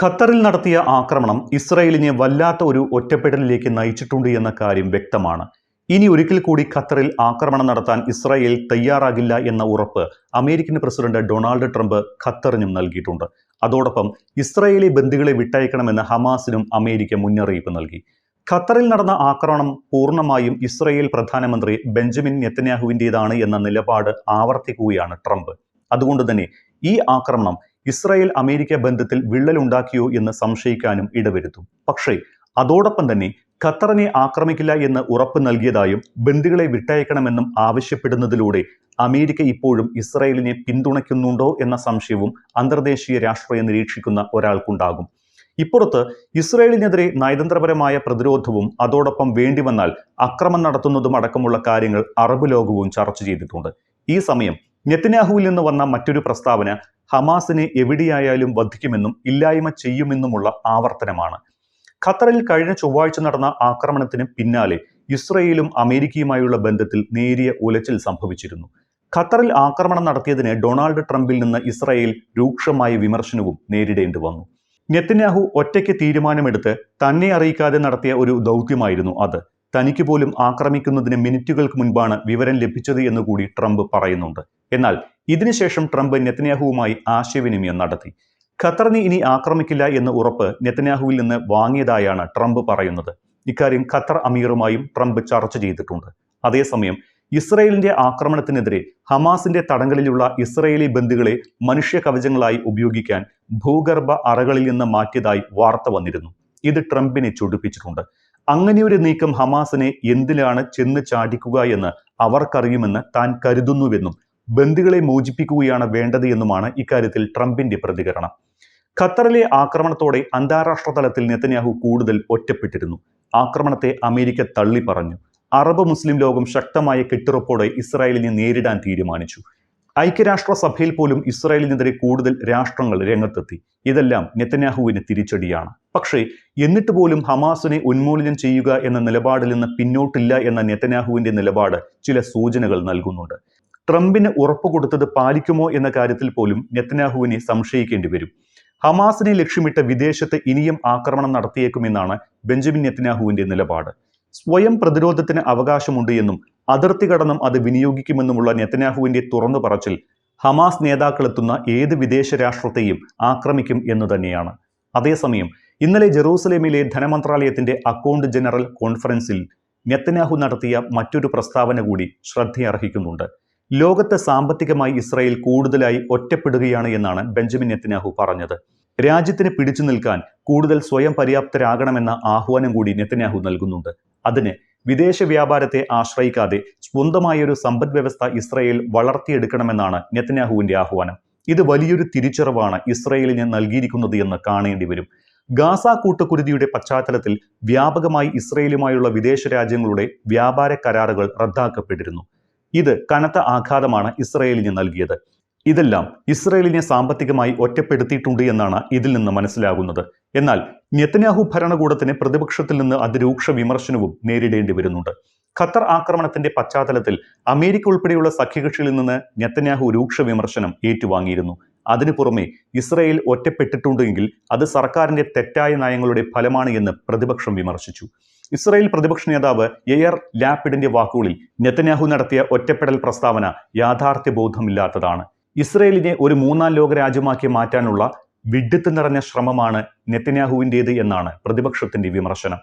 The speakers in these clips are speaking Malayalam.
ഖത്തറിൽ നടത്തിയ ആക്രമണം ഇസ്രായേലിനെ വല്ലാത്ത ഒരു ഒറ്റപ്പെടലിലേക്ക് നയിച്ചിട്ടുണ്ട് എന്ന കാര്യം വ്യക്തമാണ്. ഇനി ഒരിക്കൽ കൂടി ഖത്തറിൽ ആക്രമണം നടത്താൻ ഇസ്രായേൽ തയ്യാറാകില്ല എന്ന ഉറപ്പ് അമേരിക്കൻ പ്രസിഡന്റ് ഡൊണാൾഡ് ട്രംപ് ഖത്തറിനും നൽകിയിട്ടുണ്ട്. അതോടൊപ്പം ഇസ്രായേലി ബന്ദികളെ വിട്ടയക്കണമെന്ന് ഹമാസിനും അമേരിക്ക മുന്നറിയിപ്പ് നൽകി. ഖത്തറിൽ നടന്ന ആക്രമണം പൂർണ്ണമായും ഇസ്രായേൽ പ്രധാനമന്ത്രി ബെഞ്ചമിൻ നെതന്യാഹുവിൻ്റെതാണ് എന്ന നിലപാട് ആവർത്തിക്കുകയാണ് ട്രംപ്. അതുകൊണ്ട് തന്നെ ഈ ആക്രമണം ഇസ്രായേൽ അമേരിക്ക ബന്ധത്തിൽ വിള്ളലുണ്ടാക്കിയോ എന്ന് സംശയിക്കാനും ഇടവരുത്തും. പക്ഷേ അതോടൊപ്പം തന്നെ ഖത്തറിനെ ആക്രമിക്കില്ല എന്ന് ഉറപ്പ് നൽകിയതായും ബന്ദികളെ വിട്ടയക്കണമെന്നും ആവശ്യപ്പെടുന്നതിലൂടെ അമേരിക്ക ഇപ്പോഴും ഇസ്രായേലിനെ പിന്തുണയ്ക്കുന്നുണ്ടോ എന്ന സംശയവും അന്തർദേശീയ രാഷ്ട്രീയം നിരീക്ഷിക്കുന്ന ഒരാൾക്കുണ്ടാകും. ഇപ്പുറത്ത് ഇസ്രായേലിനെതിരെ നയതന്ത്രപരമായ പ്രതിരോധവും അതോടൊപ്പം വേണ്ടിവന്നാൽ അക്രമം നടത്തുന്നതും അടക്കമുള്ള കാര്യങ്ങൾ അറബ് ലോകവും ചർച്ച ചെയ്തിട്ടുണ്ട്. ഈ സമയം നെതന്യാഹുവിൽ നിന്ന് വന്ന മറ്റൊരു പ്രസ്താവന ഹമാസിനെ എവിടെയായാലും വധിക്കുമെന്നും ഇല്ലായ്മ ചെയ്യുമെന്നുമുള്ള ആവർത്തനമാണ്. ഖത്തറിൽ കഴിഞ്ഞ ചൊവ്വാഴ്ച നടന്ന ആക്രമണത്തിന് പിന്നാലെ ഇസ്രായേലും അമേരിക്കയുമായുള്ള ബന്ധത്തിൽ നേരിയ ഉലച്ചിൽ സംഭവിച്ചിരുന്നു. ഖത്തറിൽ ആക്രമണം നടത്തിയതിന് ഡൊണാൾഡ് ട്രംപിൽ നിന്ന് ഇസ്രായേൽ രൂക്ഷമായ വിമർശനവും നേരിടേണ്ടി വന്നു. നെതന്യാഹു ഒറ്റയ്ക്ക് തീരുമാനമെടുത്ത് തന്നെ അറിയിക്കാതെ നടത്തിയ ഒരു ദൗത്യമായിരുന്നു അത്. തനിക്ക് പോലും ആക്രമിക്കുന്നതിന് മിനിറ്റുകൾക്ക് മുൻപാണ് വിവരം ലഭിച്ചത് എന്നുകൂടി ട്രംപ് പറയുന്നുണ്ട്. എന്നാൽ ഇതിനുശേഷം ട്രംപ് നെതന്യാഹുവുമായി ആശയവിനിമയം നടത്തി. ഖത്തറിനെ ഇനി ആക്രമിക്കില്ല എന്ന ഉറപ്പ് നെതന്യാഹുവിൽ നിന്ന് വാങ്ങിയതായാണ് ട്രംപ് പറയുന്നത്. ഇക്കാര്യം ഖത്തർ അമീറുമായും ട്രംപ് ചർച്ച ചെയ്തിട്ടുണ്ട്. അതേസമയം ഇസ്രായേലിന്റെ ആക്രമണത്തിനെതിരെ ഹമാസിന്റെ തടങ്കലിലുള്ള ഇസ്രായേലി ബന്ദികളെ മനുഷ്യ കവചങ്ങളായി ഉപയോഗിക്കാൻ ഭൂഗർഭ അറകളിൽ നിന്ന് മാറ്റിയതായി വാർത്ത വന്നിരുന്നു. ഇത് ട്രംപിനെ ചൊടിപ്പിച്ചിട്ടുണ്ട്. അങ്ങനെയൊരു നീക്കം ഹമാസിനെ എന്തിനാണ് ചെന്ന് ചാടിക്കുക എന്ന് അവർക്കറിയുമെന്ന് താൻ കരുതുന്നുവെന്നും ബന്ദികളെ മോചിപ്പിക്കുകയാണ് വേണ്ടത് എന്നുമാണ് ഇക്കാര്യത്തിൽ ട്രംപിന്റെ പ്രതികരണം. ഖത്തറിലെ ആക്രമണത്തോടെ അന്താരാഷ്ട്ര തലത്തിൽ നെതന്യാഹു കൂടുതൽ ഒറ്റപ്പെട്ടിരുന്നു. ആക്രമണത്തെ അമേരിക്ക തള്ളി പറഞ്ഞു. അറബ് മുസ്ലിം ലോകം ശക്തമായ കെട്ടുറപ്പോടെ ഇസ്രായേലിനെ നേരിടാൻ തീരുമാനിച്ചു. ഐക്യരാഷ്ട്ര സഭയിൽ പോലും ഇസ്രായേലിനെതിരെ കൂടുതൽ രാഷ്ട്രങ്ങൾ രംഗത്തെത്തി. ഇതെല്ലാം നെതന്യാഹുവിന് തിരിച്ചടിയാണ്. പക്ഷേ എന്നിട്ട് പോലും ഹമാസിനെ ഉന്മൂലനം ചെയ്യുക എന്ന നിലപാടിൽ നിന്ന് പിന്നോട്ടില്ല എന്ന നെതന്യാഹുവിന്റെ നിലപാട് ചില സൂചനകൾ നൽകുന്നുണ്ട്. ട്രംപിന് ഉറപ്പ് കൊടുത്തത് പാലിക്കുമോ എന്ന കാര്യത്തിൽ പോലും നെതന്യാഹുവിനെ സംശയിക്കേണ്ടി വരും. ഹമാസിനെ ലക്ഷ്യമിട്ട് വിദേശത്ത് ഇനിയും ആക്രമണം നടത്തിയേക്കുമെന്നാണ് ബെഞ്ചമിൻ നെതന്യാഹുവിന്റെ നിലപാട്. സ്വയം പ്രതിരോധത്തിന് അവകാശമുണ്ട് എന്നും അതിർത്തി കടന്നും അത് വിനിയോഗിക്കുമെന്നുമുള്ള നെതന്യാഹുവിന്റെ തുറന്നു പറച്ചിൽ ഹമാസ് നേതാക്കളെത്തുന്ന ഏത് വിദേശ രാഷ്ട്രത്തെയും ആക്രമിക്കും എന്ന് തന്നെയാണ്. അതേസമയം ഇന്നലെ ജെറൂസലേമിലെ ധനമന്ത്രാലയത്തിന്റെ അക്കൗണ്ട് ജനറൽ കോൺഫറൻസിൽ നെതന്യാഹു നടത്തിയ മറ്റൊരു പ്രസ്താവന കൂടി ശ്രദ്ധയർഹിക്കുന്നുണ്ട്. ലോകത്ത് സാമ്പത്തികമായി ഇസ്രായേൽ കൂടുതലായി ഒറ്റപ്പെടുകയാണ് എന്നാണ് ബെഞ്ചമിൻ നെതന്യാഹു പറഞ്ഞത്. രാജ്യത്തിന് പിടിച്ചു നിൽക്കാൻ കൂടുതൽ സ്വയം പര്യാപ്തരാകണമെന്ന ആഹ്വാനം കൂടി നെതന്യാഹു നൽകുന്നുണ്ട്. അതിന് വിദേശ വ്യാപാരത്തെ ആശ്രയിക്കാതെ സ്വന്തമായൊരു സമ്പദ് വ്യവസ്ഥ ഇസ്രായേൽ വളർത്തിയെടുക്കണമെന്നാണ് നെതന്യാഹുവിന്റെ ആഹ്വാനം. ഇത് വലിയൊരു തിരിച്ചറിവാണ് ഇസ്രായേലിന് നൽകിയിരിക്കുന്നത് എന്ന് കാണേണ്ടി വരും. ഗാസ കൂട്ടുകുരുതിയുടെ പശ്ചാത്തലത്തിൽ വ്യാപകമായി ഇസ്രായേലുമായുള്ള വിദേശ രാജ്യങ്ങളുടെ വ്യാപാര കരാറുകൾ റദ്ദാക്കപ്പെട്ടിരുന്നു. ഇത് കനത്ത ആഘാതമാണ് ഇസ്രായേലിന് നൽകിയത്. ഇതെല്ലാം ഇസ്രായേലിനെ സാമ്പത്തികമായി ഒറ്റപ്പെടുത്തിയിട്ടുണ്ട് എന്നാണ് ഇതിൽ നിന്ന് മനസ്സിലാകുന്നത്. എന്നാൽ നെതന്യാഹു ഭരണകൂടത്തിന് പ്രതിപക്ഷത്തിൽ നിന്ന് അതിരൂക്ഷ വിമർശനവും നേരിടേണ്ടി വരുന്നുണ്ട്. ഖത്തർ ആക്രമണത്തിന്റെ പശ്ചാത്തലത്തിൽ അമേരിക്ക ഉൾപ്പെടെയുള്ള സഖ്യകക്ഷികളിൽ നിന്ന് നെതന്യാഹു രൂക്ഷ വിമർശനം ഏറ്റുവാങ്ങിയിരുന്നു. അതിനു പുറമെ ഇസ്രായേൽ ഒറ്റപ്പെട്ടിട്ടുണ്ടെങ്കിൽ അത് സർക്കാരിന്റെ തെറ്റായ നയങ്ങളുടെ ഫലമാണ് എന്ന് പ്രതിപക്ഷം വിമർശിച്ചു. ഇസ്രായേൽ പ്രതിപക്ഷ നേതാവ് യെയർ ലാപിഡിന്റെ വാക്കുകളിൽ നെതന്യാഹു നടത്തിയ ഒറ്റപ്പെടൽ പ്രസ്താവന യാഥാർത്ഥ്യബോധമില്ലാത്തതാണ്. ഇസ്രായേലിനെ ഒരു മൂന്നാം ലോക രാജ്യമാക്കി മാറ്റാനുള്ള വിഡ്ഢിത്തം നിറഞ്ഞ ശ്രമമാണ് നെതന്യാഹുവിൻ്റേത് എന്നാണ് പ്രതിപക്ഷത്തിന്റെ വിമർശനം.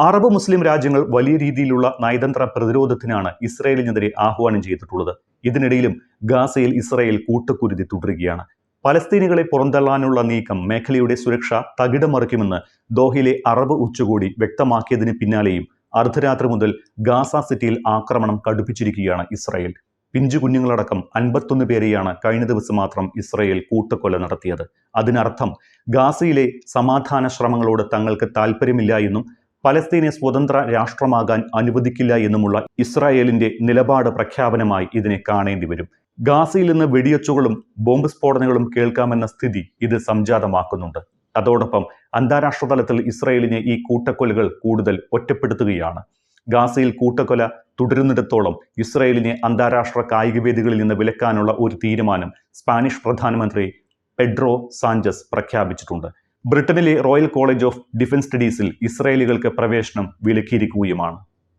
അറബ് മുസ്ലിം രാജ്യങ്ങൾ വലിയ രീതിയിലുള്ള നയതന്ത്ര പ്രതിരോധത്തിനാണ് ഇസ്രായേലിനെതിരെ ആഹ്വാനം ചെയ്തിട്ടുള്ളത്. ഇതിനിടയിലും ഗാസയിൽ ഇസ്രായേൽ കൂട്ടുകുരുതി തുടരുകയാണ്. പലസ്തീനികളെ പുറന്തള്ളാനുള്ള നീക്കം മേഖലയുടെ സുരക്ഷ തകിടമറിക്കുമെന്ന് ദോഹയിലെ അറബ് ഉച്ചകോടി വ്യക്തമാക്കിയതിന് പിന്നാലെയും അർദ്ധരാത്രി മുതൽ ഗാസ സിറ്റിയിൽ ആക്രമണം കടുപ്പിച്ചിരിക്കുകയാണ് ഇസ്രായേൽ. പിഞ്ചു കുഞ്ഞുങ്ങളടക്കം 51 പേരെയാണ് കഴിഞ്ഞ ദിവസം മാത്രം ഇസ്രായേൽ കൂട്ടക്കൊല നടത്തിയത്. അതിനർത്ഥം ഗാസയിലെ സമാധാന ശ്രമങ്ങളോട് തങ്ങൾക്ക് താല്പര്യമില്ല എന്നും പലസ്തീനെ സ്വതന്ത്ര രാഷ്ട്രമാകാൻ അനുവദിക്കില്ല എന്നുമുള്ള ഇസ്രായേലിന്റെ നിലപാട് പ്രഖ്യാപനമായി ഇതിനെ കാണേണ്ടി വരും. ഗാസയിൽ നിന്ന് വെടിയൊച്ചുകളും ബോംബ് സ്ഫോടനങ്ങളും കേൾക്കാമെന്ന സ്ഥിതി ഇത് സംജാതമാക്കുന്നുണ്ട്. അതോടൊപ്പം അന്താരാഷ്ട്ര തലത്തിൽ ഇസ്രായേലിനെ ഈ കൂട്ടക്കൊലകൾ കൂടുതൽ ഒറ്റപ്പെടുത്തുകയാണ്. ഗാസയിൽ കൂട്ടക്കൊല തുടരുന്നിടത്തോളം ഇസ്രായേലിനെ അന്താരാഷ്ട്ര കായികവേദികളിൽ നിന്ന് വിലക്കാനുള്ള ഒരു തീരുമാനം സ്പാനിഷ് പ്രധാനമന്ത്രി പെഡ്രോ സാഞ്ചസ് പ്രഖ്യാപിച്ചിട്ടുണ്ട്. ബ്രിട്ടനിലെ റോയൽ കോളേജ് ഓഫ് ഡിഫൻസ് സ്റ്റഡീസിൽ ഇസ്രായേലികൾക്ക് പ്രവേശനം വിലക്കിയിരിക്കുകയുമാണ്.